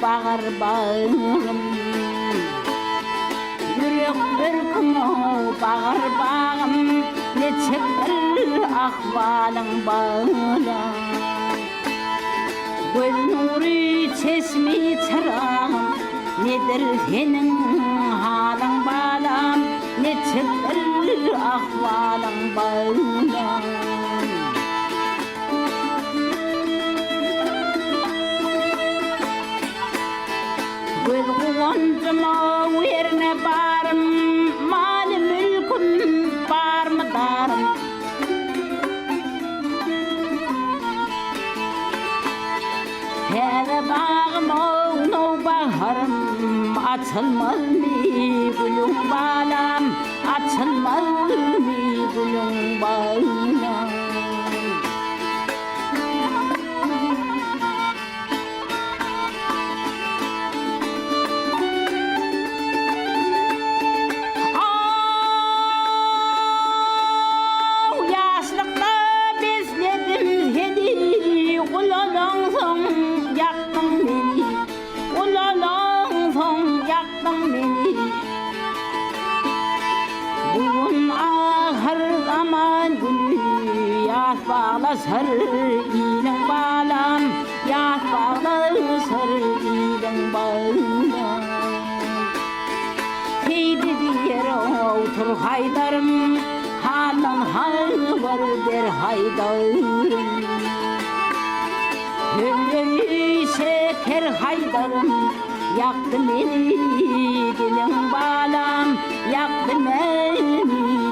bağır bağırım Yürek bürküm bağır bağım Neçe bir ahvalın bağlam Göl nuri çeşmi çırağım Nedir senin halın bağlam Neçe bir ahvalın bağlam Göl kuvancıma yerine barım Mali mülküm var mı darım Hele bağım oğlu baharım Açılmaz mı gülüm balam Açılmaz mı gülüm balam Bugün ahır zaman günü Yaş bağlasır ilin bağlam Yaş bağlasır ilin bağlam Heydi diyer otur haydarım Halın hal var der haydarım Hülleri şeker haydarım Yaktı beni dilin bağlam Yaktı beni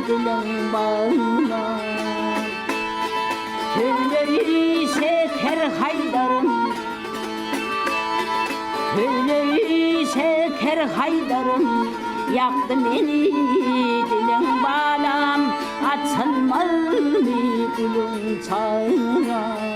dilin bağlam Hülleri şeker haydarım Hülleri şeker haydarım Yaktı beni dilin bağlam Açılmaz mı gülüm çağlar